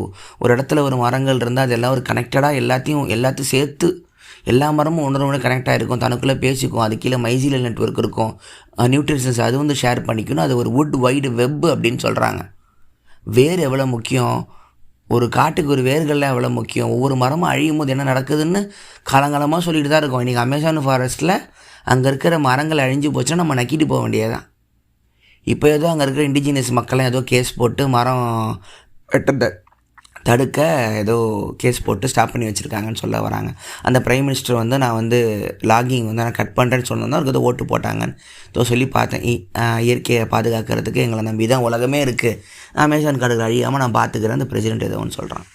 இடத்துல ஒரு மரங்கள் இருந்தால் அது எல்லாம் ஒரு கனெக்டடாக எல்லாத்தையும் சேர்த்து எல்லா மரமும் ஒன்று கனெக்ட் ஆகிருக்கும், தனக்குள்ளே பேசிக்கும். அது கீழே மைசிலியல் நெட்வொர்க் இருக்கும், நியூட்ரிஷன்ஸ் அது வந்து ஷேர் பண்ணிக்கணும். அது ஒரு வுட் வைடு வெப் அப்படின்னு சொல்கிறாங்க. வேர் எவ்வளோ முக்கியம், ஒரு காட்டுக்கு ஒரு வேர்கள்லாம் எவ்வளோ முக்கியம். ஒவ்வொரு மரமும் அழியும் போது என்ன நடக்குதுன்னு காலங்காலமாக சொல்லிட்டு தான் இருக்கோம். இன்றைக்கி அமேசான் ஃபாரஸ்ட்டில் அங்கே இருக்கிற மரங்கள் அழிஞ்சு போச்சுன்னா நம்ம நக்கிட்டு போக வேண்டியதுதான். இப்போ ஏதோ அங்கே இருக்கிற இண்டிஜினியஸ் மக்கள்லாம் ஏதோ கேஸ் போட்டு மரம் வெட்டத்தை தடுக்க ஏதோ கேஸ் போட்டு ஸ்டாப் பண்ணி வச்சுருக்காங்கன்னு சொல்ல வராங்க. அந்த பிரைம் மினிஸ்டர் வந்து நான் வந்து லாகிங் வந்து நான் கட் பண்ணுறேன்னு சொன்னோன்னா அவருக்கு ஏதோ ஓட்டு போட்டாங்கன்னு ஏதோ சொல்லி பார்த்தேன். இயற்கையை பாதுகாக்கிறதுக்கு எங்களை நம்பி தான் உலகமே இருக்குது, அமேசான் காடுகள் அழியாமல் நான் பார்த்துக்கிறேன் அந்த பிரசிடெண்ட் ஏதோ ஒன்று சொல்கிறான்.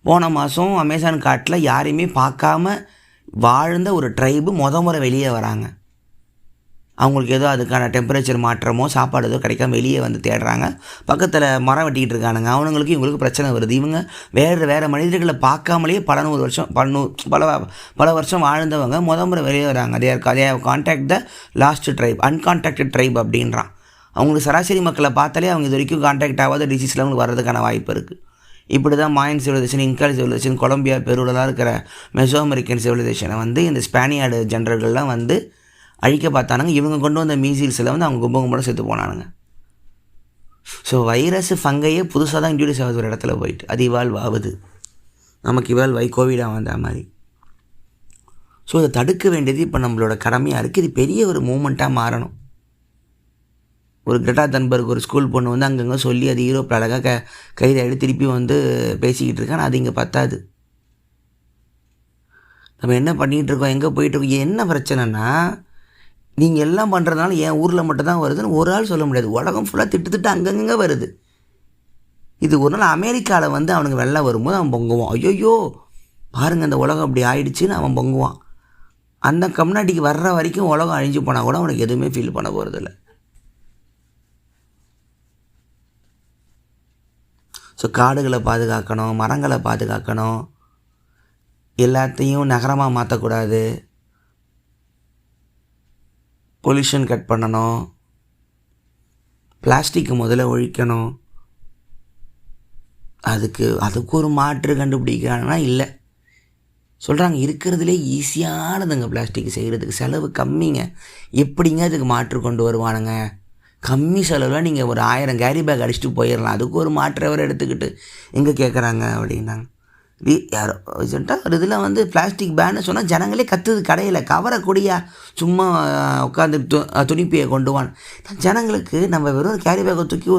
போன மாதம் அமேசான் காட்டில் யாரையுமே பார்க்காம வாழ்ந்த ஒரு ட்ரைபு முறை வெளியே வராங்க. அவங்களுக்கு ஏதோ அதுக்கான டெம்பரேச்சர் மாற்றமோ சாப்பாடு ஏதோ கிடைக்காம வெளியே வந்து தேடுறாங்க. பக்கத்தில் மரம் வெட்டிக்கிட்டு இருக்கானுங்க. அவனுங்களுக்கு இவங்களுக்கு பிரச்சனை வருது. இவங்க வேறு மனிதர்களை பார்க்காமலேயே பல வருஷம் வாழ்ந்தவங்க முறை வெளியே வராங்க. அதே contact the last tribe, uncontacted tribe அப்படின்றான். அவங்களுக்கு சராசரி மக்களை பார்த்தாலே அவங்க இது வரைக்கும் கான்டாக்ட் ஆகாத டிசீஸில் அவங்களுக்கு வர்றதுக்கான வாய்ப்பு இருக்குது. இப்படி தான் மாயன் சிவிலைசேஷன், இன்கா சிவிலைசேஷன், கொலம்பியா பெருவிலலாம் இருக்கிற மெசோ அமெரிக்கன் சிவிலைசேஷனை வந்து இந்த ஸ்பானியார்டு ஜென்ரல்கள்லாம் வந்து அழிக்க பார்த்தானுங்க. இவங்க கொண்டு வந்த மீசில்ஸில் வந்து அவங்க கும்பகும்பட செத்து போனானுங்க. ஸோ வைரஸ் ஃபங்கையே புதுசாக தான் இன்ட்ரடியூஸ் ஆகுது ஒரு இடத்துல போயிட்டு, அது இவால்வ் ஆகுது. நமக்கு இவால்வ் ஆகி கோவிடாக வந்த மாதிரி. ஸோ இதை தடுக்க வேண்டியது இப்போ நம்மளோட கடமையாக இருக்குது. இது பெரிய ஒரு மூமெண்ட்டாக மாறணும். ஒரு கிரெட்டா தன்பர்க் ஒரு ஸ்கூல் பொண்ணு வந்து அங்கங்கே சொல்லி அது யூரோப்பில் அழகாக கைதாகிட்டு திருப்பி வந்து பேசிக்கிட்டு இருக்கேன். அது இங்கே பத்தாது. நம்ம என்ன பண்ணிகிட்டு இருக்கோம், எங்கே போயிட்டுருக்கோம். என்ன பிரச்சனைனா, நீங்கள் எல்லாம் பண்ணுறதுனால என் ஊரில் மட்டும் தான் வருதுன்னு ஒரு ஆள் சொல்ல முடியாது. உலகம் ஃபுல்லாக திட்டு அங்கங்கே வருது. இது ஒரு நாள் அமெரிக்காவில் வந்து அவனுக்கு வெள்ளம் வரும்போது அவன் பொங்குவான், ஐயோயோ பாருங்கள் இந்த உலகம் அப்படி ஆயிடுச்சுன்னு அவன் பொங்குவான். அந்த கம்யூனிட்டிக்கு வர்ற வரைக்கும் உலகம் அழிஞ்சு போனால் கூட அவனுக்கு எதுவுமே ஃபீல் பண்ண போகிறதில்ல. ஸோ காடுகளை பாதுகாக்கணும், மரங்களை பாதுகாக்கணும், எல்லாத்தையும் நகரமாக மாற்றக்கூடாது, பொல்யூஷன் கட் பண்ணணும், பிளாஸ்டிக்கு முதல்ல ஒழிக்கணும். அதுக்கு ஒரு மாற்று கண்டுபிடிக்கிறாங்கன்னா இல்லை. சொல்கிறாங்க இருக்கிறதுலே ஈஸியானதுங்க பிளாஸ்டிக் செய்கிறதுக்கு, செலவு கம்மிங்க. எப்படிங்க அதுக்கு மாற்று கொண்டு வருவானுங்க? கம்மி செலவில் நீங்கள் ஒரு 1000 கேரி பேக் அடிச்சுட்டு போயிடலாம். அதுக்கு ஒரு மாற்றவர் எடுத்துக்கிட்டு எங்கே கேட்குறாங்க அப்படின்னாங்க. யாரோ ஒரு இதில் வந்து பிளாஸ்டிக் பேன்னு சொன்னால் ஜனங்களே கற்றுது கடையில். கவரை கொடியா சும்மா உட்காந்து துணிப்பையை கொண்டு வான். ஜனங்களுக்கு நம்ம வெறும் கேரி பேக்கை தூக்கி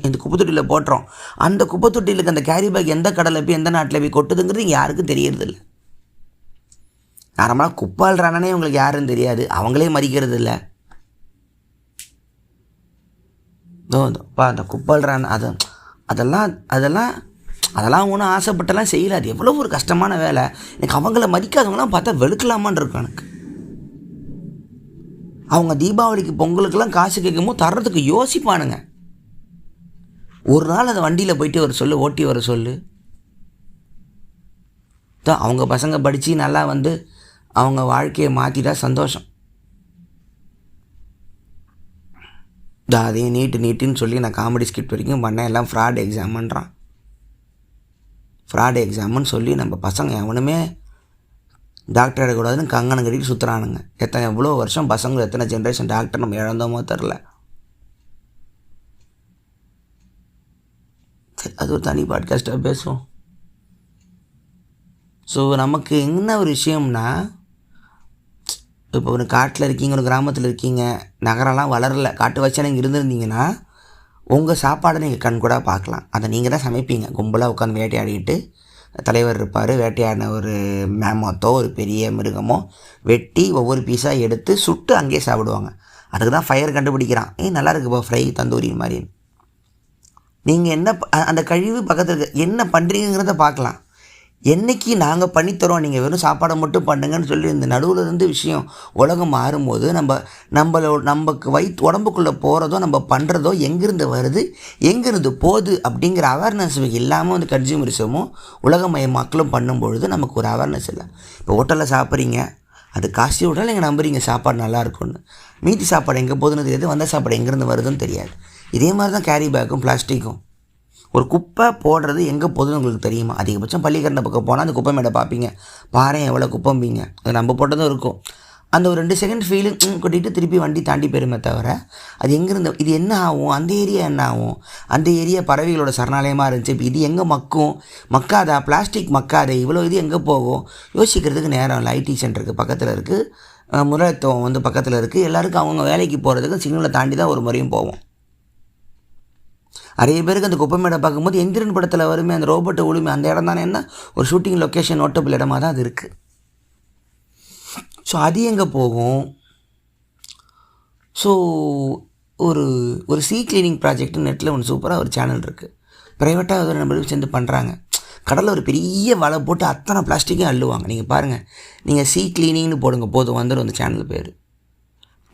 இந்த குப்பை தொட்டியில் போட்டுறோம். அந்த குப்பை தொட்டிலுக்கு அந்த கேரி பேக் எந்த கடலில் போய் எந்த நாட்டில் போய் கொட்டுதுங்கிறது இங்கே யாருக்கும் தெரியறதில்ல. நார்மலாக குப்பாள்றானே உங்களுக்கு யாருன்னு தெரியாது, அவங்களே மதிக்கிறது இல்லை. அந்த குப்பாள்றான் அதெல்லாம் ஒன்றும் ஆசைப்பட்டெல்லாம் செய்யல. அது எவ்வளோ ஒரு கஷ்டமான வேலை. எனக்கு அவங்கள மதிக்காதவங்களாம் பார்த்தா வெளுக்கலாமான் இருக்கும் எனக்கு. அவங்க தீபாவளிக்கு பொங்கலுக்கெல்லாம் காசு கேட்கும்போது தர்றதுக்கு யோசிப்பானுங்க. ஒரு நாள் அதை வண்டியில் போயிட்டு ஓட்டி வர சொல்லு. தான் அவங்க பசங்க படித்து நல்லா வந்து அவங்க வாழ்க்கையை மாற்றிட்டா சந்தோஷம். அதையும் நீட்டுன்னு சொல்லி நான் காமெடி ஸ்கிரிப்ட் வரைக்கும் பண்ணேன். எல்லாம் ஃப்ராட் எக்ஸாம்ன்றான். ஃப்ராட் எக்ஸாம்னு சொல்லி நம்ம பசங்க எவனுமே டாக்டர் எடுக்கக்கூடாதுன்னு கங்கணம் கட்டிட்டு சுற்றுறானுங்க. எவ்வளோ வருஷம் பசங்க, எத்தனை ஜென்ரேஷன் டாக்டர் நம்ம இழந்தோமோ தெரில. சரி, அது ஒரு தனி பாட்காஸ்ட்டாக பேசுவோம். ஸோ நமக்கு என்ன ஒரு விஷயம்னா, இப்போ ஒரு காட்டில் இருக்கீங்க, ஒரு கிராமத்தில் இருக்கீங்க, நகரெல்லாம் வளரல, காட்டு வச்சா நீங்கள் இருந்திருந்தீங்கன்னா உங்கள் சாப்பாடை நீங்கள் கண்கூடாக பார்க்கலாம். அதை நீங்கள் தான் சமைப்பீங்க. கும்பலாக உட்காந்து வேட்டையாடிட்டு, தலைவர் இருப்பார், வேட்டையாடின ஒரு மேமத்தோ ஒரு பெரிய மிருகமோ வெட்டி ஒவ்வொரு பீஸாக எடுத்து சுட்டு அங்கேயே சாப்பிடுவாங்க. அதுக்கு தான் ஃபயர் கண்டுபிடிக்கிறான். நல்லா இருக்குப்பா ஃப்ரை தந்தூரி மாதிரி. நீங்கள் என்ன அந்த கழிவு பக்கத்தில் என்ன பண்ணுறீங்கிறத பார்க்கலாம். என்றைக்கு நாங்கள் பண்ணித்தரோம், நீங்கள் வெறும் சாப்பாடை மட்டும் பண்ணுங்கன்னு சொல்லி இந்த நடுவில் இருந்து விஷயம் உலகம் மாறும்போது நமக்கு உடம்புக்குள்ளே போகிறதோ நம்ம பண்ணுறதோ எங்கேருந்து வருது எங்கேருந்து போகுது அப்படிங்கிற அவேர்னஸ் இல்லாமல் வந்து கன்சியூமரிசமும் உலகமயமாக்கலும் பண்ணும்பொழுது நமக்கு ஒரு அவேர்னஸ் இல்லை. இப்போ ஹோட்டலில் சாப்பிட்றீங்க, அது காஸ்ட்லி ஹோட்டல், நீங்கள் நம்புறீங்க சாப்பாடு நல்லா இருக்கும்னு. மீதி சாப்பாடு எங்கே போகுதுன்னு தெரியாது, வந்த சாப்பாடு எங்கேருந்து வருதுன்னு தெரியாது. இதே மாதிரி தான் கேரி பேக்கும் பிளாஸ்டிக்கும். ஒரு குப்பை போடுறது எங்கே போகுதுன்னு உங்களுக்கு தெரியுமா? அதிகபட்சம் பள்ளிக்கரணை பக்கம் போனால் அந்த குப்பை மேடை பார்ப்பீங்க, பாரு எவ்வளோ குப்பைம்பீங்க, அது நம்ம போட்டதும் இருக்கும். அந்த ஒரு 2 செகண்ட் ஃபீலிங் கொட்டிட்டு திருப்பி வண்டி தாண்டி போயிருமே தவிர அது எங்கேருந்து இது என்ன ஆகும், அந்த ஏரியா என்ன ஆகும், அந்த ஏரியா பறவைகளோட சரணாலயமாக இருந்துச்சு, இப்போ இது எங்கே மக்காதா, பிளாஸ்டிக் மக்காதே, இவ்வளோ இது எங்கே போகும் யோசிக்கிறதுக்கு நேரம் இல்லை. ஐடி சென்டருக்கு பக்கத்தில் இருக்குது, முதலாளித்துவம் வந்து பக்கத்தில் இருக்குது, எல்லாருக்கும் அவங்க வேலைக்கு போகிறதுக்கு சிக்னலை தாண்டி தான் ஒரு முறையும் போவோம். நிறைய பேருக்கு அந்த குப்பை மேடை பார்க்கும்போது எந்திரன் படத்தில் வருமே அந்த ரோபோட்டை உழுமே அந்த இடம் தானே, என்ன ஒரு ஷூட்டிங் லொக்கேஷன் நோட்டபிள் இடமாக தான் அது இருக்குது. ஸோ அது எங்கே போகும்? ஸோ ஒரு சீ கிளீனிங் ப்ராஜெக்ட் நெட்டில் ஒன்று சூப்பராக ஒரு சேனல் இருக்குது, ப்ரைவேட்டாக ஒரு நம்மளுக்கு சேர்ந்து பண்ணுறாங்க. கடலில் ஒரு பெரிய வலை போட்டு அத்தனை பிளாஸ்டிக்கையும் அள்ளுவாங்க. நீங்கள் பாருங்கள், நீங்கள் சீ கிளீனிங்னு போடுங்க போதும் வந்துடும் அந்த சேனல் பேர்.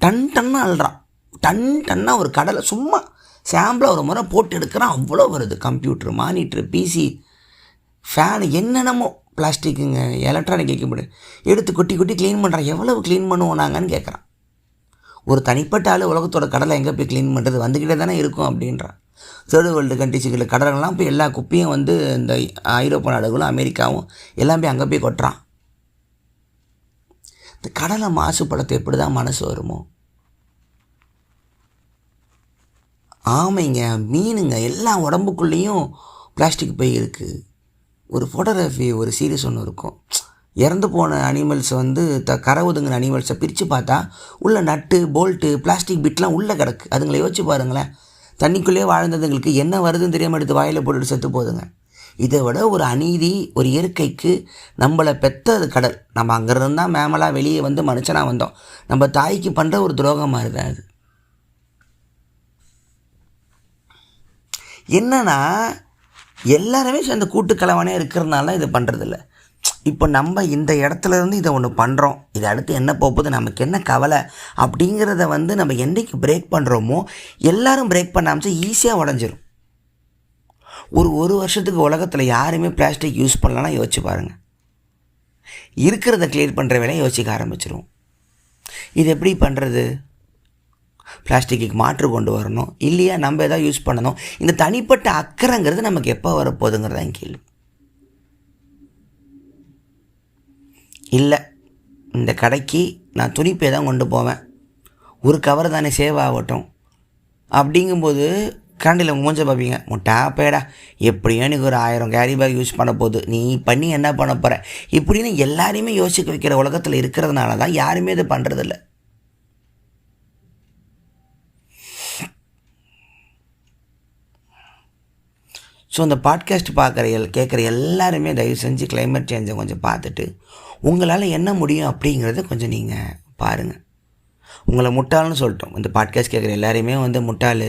டன்னாக அள்ளுறான், டன்னாக ஒரு கடலை சும்மா சாம்பிளாக ஒரு முறை போட்டு எடுக்கிறான், அவ்வளோ வருது. கம்ப்யூட்ரு, மானிட்ரு, பிசி, ஃபேனு, என்னென்னமோ பிளாஸ்டிக்குங்க, எலக்ட்ரானிக் எக்யூப்மெண்ட் எடுத்து கொட்டி க்ளீன் பண்ணுறான். எவ்வளவு க்ளீன் பண்ணுவோம் நாங்கன்னு கேட்குறான். ஒரு தனிப்பட்ட ஆள் உலகத்தோட கடலை எங்கே போய் க்ளீன் பண்ணுறது, வந்துக்கிட்டே தானே இருக்கும் அப்படின்றான். தேர்டு வேர்ல்டு கண்ட்ரிஸுகளில் கடலெல்லாம் போய் எல்லா குப்பையும் வந்து இந்த ஐரோப்பா நாடுகளும் அமெரிக்காவும் எல்லாம் போய் அங்கே போய் கொட்டுறான். இந்த கடலை மாசுபடுத்த எப்படி தான் மனசு வருமோ? ஆமைங்க, மீனுங்க எல்லாம் உடம்புக்குள்ளேயும் பிளாஸ்டிக் பை இருக்குது. ஒரு ஃபோட்டோகிராஃபி ஒரு சீரியஸ் ஒன்று இருக்கும், இறந்து போன அனிமல்ஸை வந்து கரை ஒதுங்கின அனிமல்ஸை பிரித்து பார்த்தா உள்ள நட்டு போல்ட்டு பிளாஸ்டிக் பிட்லாம் உள்ளே கிடக்கு. அதுங்களை யோசிச்சு பாருங்களேன், தண்ணிக்குள்ளேயே வாழ்ந்ததுங்களுக்கு என்ன வருதுன்னு தெரியாமல் எடுத்து வாயில் போட்டுட்டு செத்து போகுதுங்க. இதை விட ஒரு அநீதி ஒரு இயற்கைக்கு. நம்மளை பெற்றது கடல், நம்ம அங்கேருந்து தான் மேமலாக வெளியே வந்து மனுஷனாக வந்தோம். நம்ம தாய்க்கு பண்ணுற ஒரு துரோகமாக இருக்குது. அது என்னன்னா எல்லாருமே சேர்ந்த கூட்டுக்கலவானே இருக்கிறதுனால இது பண்ணுறதில்ல. இப்போ நம்ம இந்த இடத்துலேருந்து இதை ஒன்று பண்ணுறோம், இதை அடுத்து என்ன போகுது, நமக்கு என்ன கவலை அப்படிங்கிறத வந்து நம்ம என்றைக்கு பிரேக் பண்ணுறோமோ எல்லோரும் பிரேக் பண்ண ஆரம்பிச்சா ஈஸியாக உடஞ்சிரும். ஒரு வருஷத்துக்கு உலகத்தில் யாருமே பிளாஸ்டிக் யூஸ் பண்ணலன்னா யோசிச்சு பாருங்கள், இருக்கிறத கிளியர் பண்ணுற வேலையை யோசிக்க ஆரம்பிச்சிரும். இது எப்படி பண்ணுறது? பிளாஸ்டிக்கு மாற்று கொண்டு வரணும் இல்லையா, நம்ம எதாவது யூஸ் பண்ணணும். இந்த தனிப்பட்ட அக்கறைங்கிறது நமக்கு எப்போ வரப்போகுதுங்கிறதான் கேள்வி. இல்லை, இந்த கடைக்கு நான் துணிப்பே தான் கொண்டு போவேன், ஒரு கவர் தானே சேவ் ஆகட்டும் அப்படிங்கும்போது கரண்டில் மூஞ்ச பார்ப்பீங்க, முட்டா பேடா எப்படியோ எனக்கு ஒரு 1000 கேரி பேக் யூஸ் பண்ண போகுது, நீ பண்ணி என்ன பண்ண போகிற இப்படின்னு எல்லாரையுமே யோசிக்க வைக்கிற உலகத்தில் இருக்கிறதுனால தான் யாருமே இது பண்ணுறதில்ல. ஸோ இந்த பாட்காஸ்ட் கேட்குற எல்லாருமே தயவு செஞ்சு கிளைமேட் சேஞ்சை கொஞ்சம் பார்த்துட்டு உங்களால் என்ன முடியும் அப்படிங்கிறத கொஞ்சம் நீங்கள் பாருங்கள். உங்களை முட்டாள்னு சொல்லிட்டோம், இந்த பாட்காஸ்ட் கேட்குற எல்லாரையுமே வந்து முட்டாள்,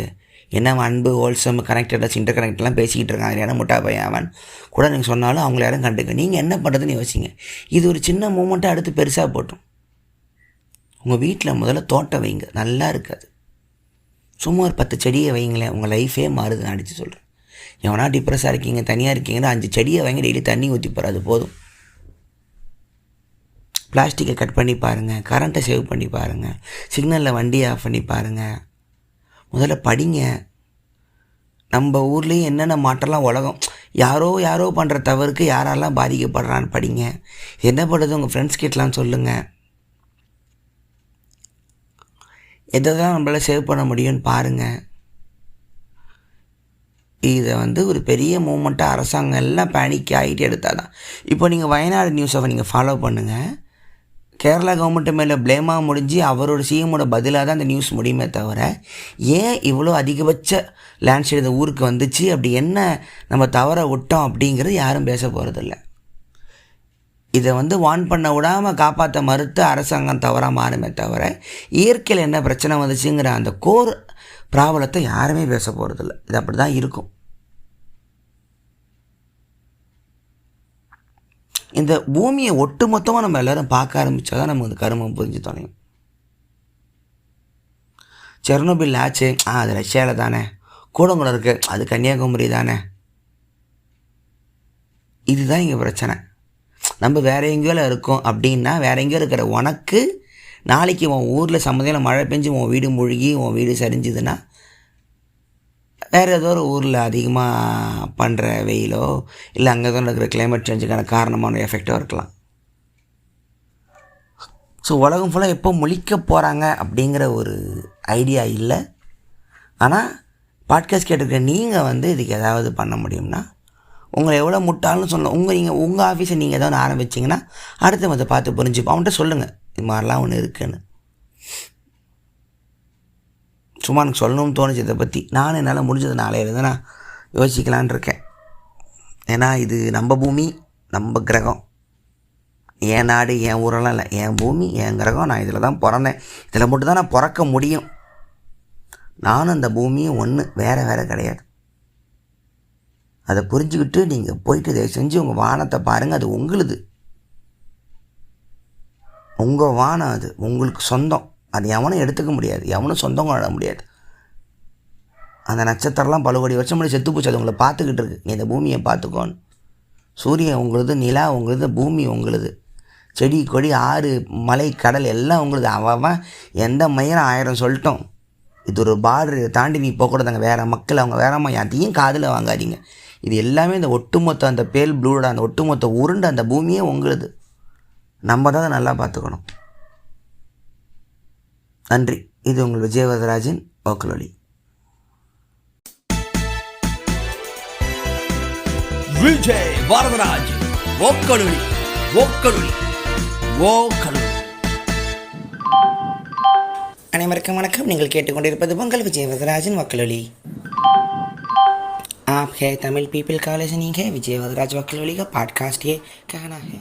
என்ன அன்பு ஹோல்சம் கனெக்டடாக இன்டர் கனெக்டெலாம் பேசிக்கிட்டு இருக்காங்க, ஏன்னா முட்டா பையன் அவன் கூட நீங்கள் சொன்னாலும் அவங்கள யாரும் கண்டுக்க. நீங்கள் என்ன பண்ணுறதுன்னு யோசிங்க. இது ஒரு சின்ன மூமெண்ட்டாக அடுத்து பெருசாக போட்டோம். உங்கள் வீட்டில் முதல்ல தோட்டம் வைங்க, நல்லா இருக்காது. சும்மா ஒரு 10 செடியை வைங்களேன், உங்கள் லைஃபே மாறுதுன்னு அடித்து சொல்கிறேன். எவனா டிப்ரெஸ்ஸாக இருக்கீங்க, தனியாக இருக்கீங்கன்னா 5 செடியை வாங்கி டெய்லி தண்ணி ஊற்றி போகிறது போதும். பிளாஸ்டிக்கை கட் பண்ணி பாருங்கள், கரண்ட்டை சேவ் பண்ணி பாருங்கள், சிக்னலில் வண்டியை ஆஃப் பண்ணி பாருங்கள். முதல்ல படிங்க. நம்ம ஊர்லேயும் என்னென்ன மாற்றலாம் உலகம் யாரோ பண்ணுற தவறுக்கு யாரெல்லாம் பாதிக்கப்படுறான்னு படிங்க. என்ன பண்ணுறது உங்கள் ஃப்ரெண்ட்ஸ் கிட்டலாம் சொல்லுங்கள். எதை தான் நம்மளால் சேவ் பண்ண முடியும்னு பாருங்கள். இதை வந்து ஒரு பெரிய மூமெண்ட்டாக அரசாங்கம் எல்லாம் பேனிக் ஆகிட்டு எடுத்தால் தான். இப்போ நீங்கள் வயநாடு நியூஸை நீங்கள் ஃபாலோ பண்ணுங்கள். கேரளா கவர்மெண்ட்டு மேலே ப்ளேமாக முடிஞ்சு அவரோட சிஎம்மோட பதிலாக தான் அந்த நியூஸ் முடியுமே தவிர, ஏன் இவ்வளோ அதிகபட்ச லேண்ட்ஸ்லைடு இந்த ஊருக்கு வந்துச்சு, அப்படி என்ன நம்ம தவற விட்டோம் அப்படிங்கிறது யாரும் பேச போகிறதில்ல. இதை வந்து வான் பண்ண விடாமல் காப்பாற்ற மறுத்து அரசாங்கம் தவறாக மாறுமே தவிர, இயற்கையில் என்ன பிரச்சனை வந்துச்சுங்கிற அந்த கோர் ப்ராப்ளத்தை யாருமே பேச போகிறதில்ல. இது அப்படி தான் இருக்கும். இந்த பூமியை ஒட்டு மொத்தமாக நம்ம எல்லோரும் பார்க்க ஆரம்பித்தா தான் நம்ம இந்த கருமம் புரிஞ்சு தொலையும். செர்னோபில் ஆச்சு, அது ரஷ்யாவில் தானே. கூடங்குளம் இருக்குது, அது கன்னியாகுமரி தானே. இதுதான் இங்கே பிரச்சனை. நம்ம வேறு எங்கேயோ இருக்கோம் அப்படின்னா, வேறு எங்கேயோ இருக்கிற உனக்கு நாளைக்கு உன் ஊரில் சம்மதியில் மழை பெஞ்சு உன் வீடு மூழ்கி உன் வீடு சரிஞ்சுதுன்னா, வேறு ஏதோ ஒரு ஊரில் அதிகமாக பண்ணுற வெயிலோ இல்லை அங்கே தான் இருக்கிற கிளைமேட் சேஞ்சுக்கான காரணமான எஃபெக்டோ இருக்கலாம். ஸோ உலகம் ஃபுல்லாக எப்போ முழிக்க போகிறாங்க அப்படிங்கிற ஒரு ஐடியா இல்லை. ஆனால் பாட்காஸ்ட் கேட்டுருக்க நீங்கள் இதுக்கு ஏதாவது பண்ண முடியும்னா, உங்களை எவ்வளோ முட்டாள்னு சொல்லணும். உங்கள் ஆஃபீஸை நீங்கள் ஏதாவது ஆரம்பிச்சிங்கன்னா அடுத்து அதை பார்த்து புரிஞ்சுப்போம். அவன்கிட்ட சொல்லுங்கள் இது மாதிரிலாம் ஒன்று இருக்குன்னு. சும்மா எனக்கு சொல்லணும்னு தோணுச்சு இதை பற்றி. நான் என்னால் முடிஞ்சது நாளையிலேருந்து நான் யோசிக்கலான் இருக்கேன். ஏன்னா இது நம்ம பூமி, நம்ம கிரகம். என் நாடு, என் ஊரெல்லாம் இல்லை, என் பூமி, என் கிரகம். நான் இதில் தான் பிறந்தேன், இதில் மட்டும் தான் நான் பிறக்க முடியும். நானும் அந்த பூமியும் ஒன்று, வேறு கிடையாது. அதை புரிஞ்சுக்கிட்டு நீங்கள் போயிட்டு தயவு செஞ்சு உங்கள் வானத்தை பாருங்கள். அது உங்களுது, உங்கள் வானம், அது உங்களுக்கு சொந்தம். அது எவனும் எடுத்துக்க முடியாது, எவனும் சொந்தம் கொள்ள முடியாது. அந்த நட்சத்திரம்லாம் பல கோடி வருஷம் முன்னாடி செத்து போச்சு, அது உங்களை பார்த்துக்கிட்டு இருக்கு. நீ இந்த பூமியை பார்த்துக்கோன்னு. சூரியன் உங்களுது, நிலா உங்களுது, பூமி உங்களுது, செடி கொடி ஆறு மலை கடல் எல்லாம் உங்களுது. அவன் எந்த மயிரம் 1000 சொல்லிட்டோம். இது ஒரு பார்டர், இதை தாண்டி நீ போகக்கூடாதாங்க. வேறு மக்கள் அவங்க வேறம்மா, அதையும் காதில் வாங்காதீங்க. இது எல்லாமே இந்த ஒட்டுமொத்த அந்த பேல் ப்ளூட அந்த ஒட்டுமொத்த உருண்டு அந்த பூமியே உங்களுது. நம்ம தான் அதை நல்லா பார்த்துக்கணும். நன்றி. இது உங்கள் விஜயவதராஜின் ஓக்கலொலி. விஜய் வரதராஜ் ஓக்கலொலி. ஓக்கலொலி ஓக்கலொலி. அனைவருக்கும் வணக்கம். நீங்கள் கேட்டுக்கொண்டிருப்பது உங்கள் விஜயவதராஜின் ஓக்கலொலி. आप है तमिल पीपल का लिसनिंग है विजय वदराज वकीलोली का पॉडकास्ट ये कहना है.